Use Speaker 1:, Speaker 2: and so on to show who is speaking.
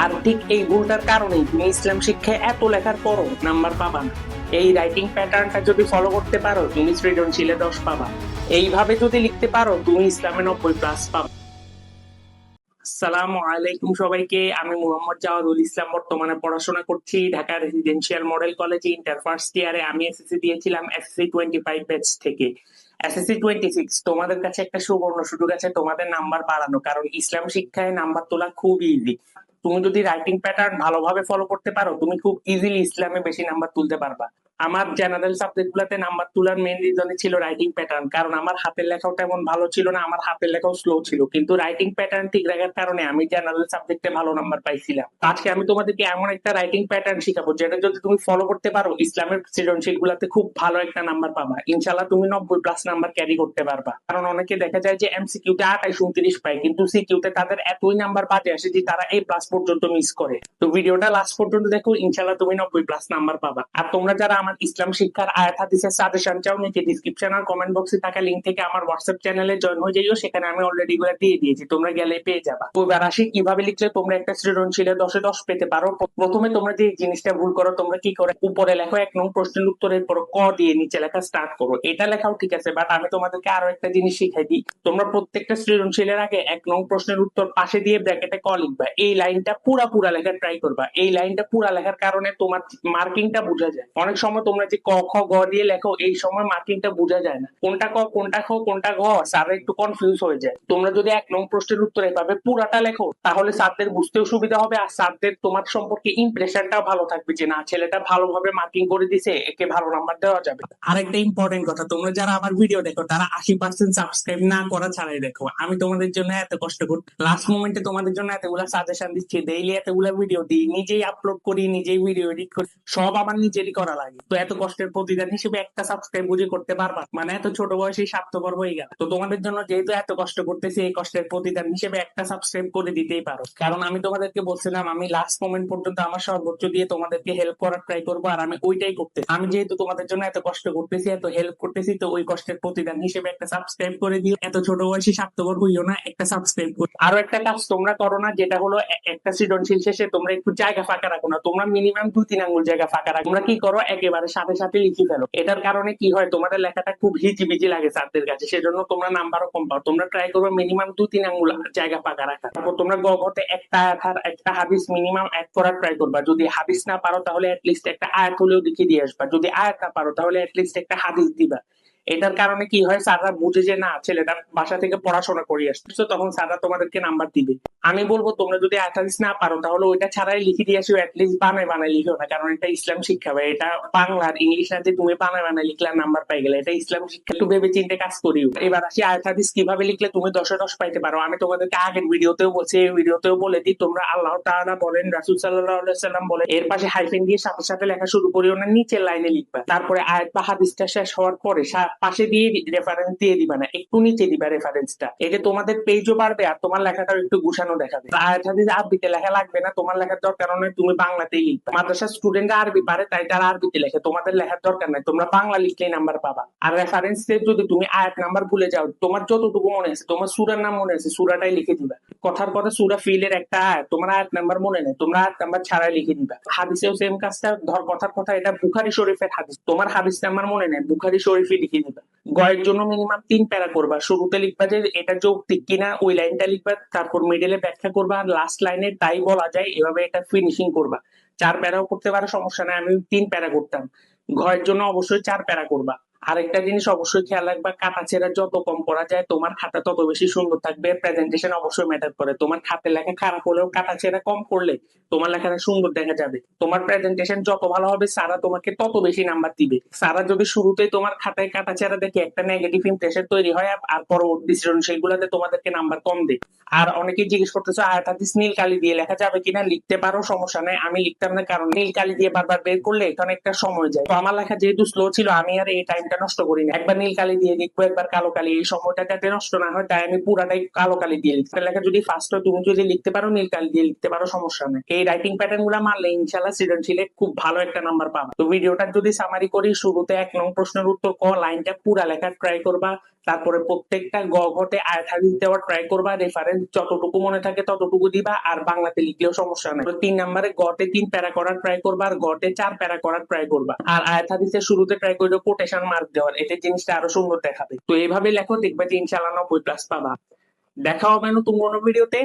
Speaker 1: আর ঠিক এই ভুলটার কারণেই তুমি ইসলাম শিক্ষায় এত লেখার পরও নাম্বার পাবা না। এই রাইটিং প্যাটার্নটা যদি ফলো করতে পারো তুমি সৃজনশীলে 10 পাবা। এইভাবে যদি লিখতে পারো তুমি ইসলামে 90+ পাবা। আসসালামু আলাইকুম সবাইকে, আমি মোহাম্মদ জাওয়াদুল ইসলাম। বর্তমানে পড়াশোনা করছি ঢাকা রেসিডেন্সিয়াল মডেল কলেজে, ইন্টার ফার্স্ট ইয়ারে। আমি এসএসসি দিয়েছিলাম এসএসসি 25 ব্যাচ থেকে। এসএসসি 26 তোমাদের কাছে একটা সুবর্ণ সুযোগ আছে তোমাদের নাম্বার বাড়ানো, কারণ ইসলাম শিক্ষায় নাম্বার তোলা খুব ইজি। তুমি যদি রাইটিং প্যাটার্ন ভালোভাবে ফলো করতে পারো তুমি খুব ইজিলি ইসলামে বেশি নাম্বার তুলতে পারবা। আমার জেনারেল সাবজেক্ট গুলাতে নাম্বার তোলার মেইন রিজনই ছিল রাইটিং প্যাটার্ন, কারণ আমার হাতের লেখাও তেমন ভালো ছিল না, আমার হাতের লেখাও স্লো ছিল, কিন্তু রাইটিং প্যাটার্ন ঠিক রাখার কারণে আমি জেনারেল সাবজেক্টে ভালো নাম্বার পাইছিলাম। আজকে আমি তোমাদেরকে এমন একটা রাইটিং প্যাটার্ন শিখাবো যেটা যদি তুমি ফলো করতে পারো ইসলামের সৃজনশীল গুলাতে খুব ভালো একটা নাম্বার পাবা। ইনশাল্লাহ তুমি 90+ নাম্বার ক্যারি করতে পারবা। কারণ অনেকে দেখা যায় যে এমসিকিউতে 28-29 পায়, কিন্তু সিকিউতে তাদের এতই নাম্বার বাজে আসে যে তারা এই প্লাস পর্যন্ত মিস করে। তো ভিডিওটা লাস্ট পর্যন্ত দেখো, ইনশাল্লাহ তুমি 90+ নাম্বার পাবা। আর তোমরা যারা আমার ইসলাম শিক্ষার আয়াত হাদিসের সাজেশন চাও, নিচে ডিসক্রিপশন আর কমেন্ট বক্সে থাকা লিংক থেকে আমার হোয়াটসঅ্যাপ চ্যানেলে জয়েন হয়ে যাইও, সেখানে আমি অলরেডি এগুলো দিয়ে দিয়েছি, তোমরা গেলে পেয়ে যাবা। তো এবার আসি কিভাবে লিখলে তোমরা একটা সৃজনশীলে 10-এ 10 পেতে পারো। প্রথমে তোমরা যে জিনিসটা ভুল করো, তোমরা কি করো, উপরে লেখো 1 নং প্রশ্নের উত্তরের পর ক দিয়ে নিচে লেখা স্টার্ট করো। এটা লেখাও ঠিক আছে, বাট আমি তোমাদেরকে আরো একটা জিনিস শিখাই দিই। তোমরা প্রত্যেকটা সৃজনশীলের আগে 1 নং প্রশ্নের উত্তর পাশে দিয়ে ব্র্যাকেটে ক লিখবা। এই লাইনটা পুরা লেখার ট্রাই করবা। এই লাইনটা পুরা লেখার কারণে তোমার মার্কিংটা বোঝা যায়। অনেক সময় তোমরা যে ক খ গ দিয়ে লেখো, এই সময় মার্কিংটা বোঝা যায় না, কোনটা ক কোনটা খ কোনটা ঘ, স্যার একটু কনফিউজ হয়ে যায়। তোমরা যদি 1 নং প্রশ্নের উত্তর এভাবে পুরাটা লেখো তাহলে স্যারদের বুঝতেও সুবিধা হবে, আর স্যারদের তোমার সম্পর্কে ইমপ্রেশনটাও ভালো থাকবে যে না, ছেলেটা ভালোভাবে মার্কিং করে দিছে, একে ভালো নাম্বার দেওয়া যাবে। আরেকটা ইম্পর্টেন্ট কথা, তোমরা যারা আমার ভিডিও দেখো তারা 80% সাবস্ক্রাইব না করা ছাড়াই দেখো। আমি তোমাদের জন্য এত কষ্ট করি, লাস্ট মোমেন্টে তোমাদের জন্য এতগুলা সাজেশন দিচ্ছি, ডেইলি এতগুলা ভিডিও দিই, নিজেই আপলোড করি, নিজেই ভিডিও এডিট করি, সব আমার নিজেরই করা লাগে। তো এত কষ্টের প্রতিদান হিসেবে একটা সাবস্ক্রাইব বুঝে করতে পারবা, মানে এত ছোট বয়সে স্বার্থপর হয়ে গেল। তো তোমাদের জন্য যেহেতু এত কষ্ট করতেছি, এই কষ্টের প্রতিদান হিসেবে একটা সাবস্ক্রাইব করে দিতেই পারো। কারণ আমি তোমাদেরকে বলছিলাম আমি লাস্ট মোমেন্ট পর্যন্ত আমার সর্বোচ্চ দিয়ে তোমাদেরকে হেল্প করার ট্রাই করবো, আর আমি ওইটাই করতে। আমি যেহেতু তোমাদের জন্য এত কষ্ট করতেছি, এত হেল্প করতেছি, তো ওই কষ্টের প্রতিদান হিসেবে একটা সাবস্ক্রাইব করে দিও। এত ছোট বয়সে স্বার্থপর হইও না, একটা সাবস্ক্রাইব করো। আরো একটা কাজ তোমরা করো না, যেটা হলো একটা সৃজনশীল শেষে তোমরা একটু জায়গা ফাঁকা রাখো না। তোমরা মিনিমাম 2-3 আঙ্গুল জায়গা ফাঁকা রাখো। তোমরা কি করো, একেবারে সাথে সাথে লিখে ফেলো। এটার কারণে কি হয়, তোমাদের লেখাটা খুব হিজিবিজি লাগে স্যারদের কাছে, সেজন্য তোমরা নাম্বারও কম পাও। তোমরা ট্রাই করবে মিনিমাম 2-3 আঙ্গুল জায়গা ফাঁকা রাখা। তারপর তোমরা গগতে একটা আয়াত আর একটা হাদিস মিনিমাম অ্যাড করার ট্রাই করবা। যদি হাদিস না পারো তাহলে অ্যাটলিস্ট একটা আয়াত হলেও লিখে দিয়ে আসবা। যদি আয়াত না পারো তাহলে অ্যাটলিস্ট একটা হাদিস দিবা। এটার কারণে কি হয়, স্যাররা বুঝে যে না, ছেলেটা বাসা থেকে পড়াশোনা করে আসছে, তখন স্যাররা তোমাদেরকে নাম্বার দিবে। আমি বলবো তোমরা যদি আয়াত হাদিস না পারো তাহলে ওইটা ছাড়াই লিখে দিয়ে আসো, অ্যাটলিস্ট বানায় লিখো না, কারণ এটা ইসলাম শিক্ষা ভাই। এটা বাংলার ইংলিশ না যে তুমি বানায় লিখলে নাম্বার পাই গেলে, এটা ইসলাম শিক্ষা। একটু ভেবে চিন্তে কাজ করিও। এবার আসি আয়াত হাদিস কিভাবে লিখলে তুমি 10-এ 10 পাইতে পারো। আমি তোমাদেরকে আগের ভিডিওতেও বলছি, এই ভিডিওতেও বলে দিই, তোমরা আল্লাহ তাআলা বলেন, রাসূল সাল্লাল্লাহু আলাইহি ওয়াসাল্লাম বলেন, এর পাশে হাইফেন দিয়ে সাথে সাথে লেখা শুরু করিও না, নিচের লাইনে লিখবা। তারপরে আয়াত বা হাদিসটা শেষ হওয়ার পরে পাশে দিয়ে রেফারেন্স দিয়ে দিবা না, একটু নিচে দিবা রেফারেন্সটা। এতে তোমাদের পেজও বাড়বে আর তোমার লেখাটাও একটু গুছানো দেখাবে। আয়াত হাদিস আরবিতে লেখা লাগবে না, তোমার লেখার দরকার নয়, তুমি বাংলাতেই লিখবা। মাদ্রাসার স্টুডেন্টরা আরবি পারে তাই তারা আরবিতে লেখে, তোমাদের লেখার দরকার নাই, তোমরা বাংলা লিখলেই নাম্বার পাবা। আর রেফারেন্সে যদি তুমি আয়াত নাম্বার ভুলে যাও, তোমার যতটুকু মনে আছে, তোমার সূরার নাম মনে আছে, সূরাটাই লিখে দিবা। কথার কথা সূরা ফিলের একটা আয়াত, তোমার আয়াত নাম্বার মনে নেই, তোমরা আয়াত নাম্বার ছাড়াই লিখে দিবা। হাদিসেও সেম কাজটা, ধর কথার কথা এটা বুখারী শরীফের হাদিস, তোমার হাদিস নাম্বার মনে নেই, বুখারী শরীফই লিখে দিবা। গয়ের জন্য মিনিমাম 3 প্যারা করবা। শুরুতে লিখবা যে এটা যৌক্তিক কিনা, ওই লাইনটা লিখবা, তারপর মিডলে ব্যাখ্যা করবা, আর লাস্ট লাইনে তাই বলা যায় এভাবে এটা ফিনিশিং করবা। 4 প্যারাও করতে পারো, সমস্যা নাই, আমি 3 প্যারা করতাম। ঘয়ের জন্য অবশ্যই 4 প্যারা করবা। আরেকটা জিনিস অবশ্যই খেয়াল রাখবা, কাটাছেঁড়া যত কম করা যায় তোমার খাতা তত বেশি সুন্দর থাকবে। প্রেজেন্টেশন অবশ্যই ম্যাটার করে, তোমার খাতের লেখা খারাপ হলেও কাটাছেঁড়া কম করলে তোমার লেখাটা সুন্দর দেখা যাবে। তোমার প্রেজেন্টেশন যত ভালো হবে সারা তোমাকে তত বেশি নাম্বার দিবে। সারা যদি শুরুতেই তোমার খাতায় কাটাছেঁড়া দেখে একটা নেগেটিভ ইমপ্রেশন তৈরি হয়, আর পরবর্তী সৃজনশীলগুলোতে তোমাদেরকে নাম্বার কম দেয়। আর অনেকেই জিজ্ঞেস করতেছো আয়াত হাদিস নীল কালি দিয়ে লেখা যাবে কিনা। লিখতে পারো, সমস্যা নাই, আমি লিখতাম না, কারণ নীল কালি দিয়ে বারবার বের করলে এখানে একটা সময় যায়। তো আমার লেখা যেহেতু স্লো ছিল, আমি আর এই টাইমটা নষ্ট করি না, একবার নীল কালি দিয়ে লিখবো, একবার কালো কালি, এই সময়টা যাতে নষ্ট না হয় তাই আমি পুরাটাই কালো কালি দিয়ে লিখতে। লেখা যদি ফার্স্ট হয়, তুমি যদি লিখতে পারো নীল কালি দিয়ে লিখতে পারো, সমস্যা নেই। এই রাইটিং প্যাটার্ন গুলা মারলে ইনশাল্লাহ সৃজনশীলে খুব ভালো একটা নাম্বার পাবা। তো ভিডিওটা যদি সামারি করি, শুরুতে 1 নং প্রশ্নের উত্তর ক লাইনটা পুরা লেখার ট্রাই করবা, তারপরে প্রত্যেকটা গ ঘটে আয়াত হাদিস দেওয়ার ট্রাই করবা, রেফারেন্স যতটুকু মনে থাকে ততটুকু দিবা, আর বাংলাতে লিখলেও সমস্যা নেই। 3 নম্বরে গটে 3 প্যারা করার ট্রাই করবা, আর গটে 4 প্যারা করার ট্রাই করবা। আর আয়াত হাদিসের শুরুতে ট্রাই করবে কোটেশন মার্ক দেওয়ার, এতে জিনিসটা আরো সুন্দর দেখাবে। তো এইভাবে লেখো, দেখবা যে ইনশাআল্লাহ 90+ পাবা। দেখা হবে নতুন কোনো ভিডিওতে।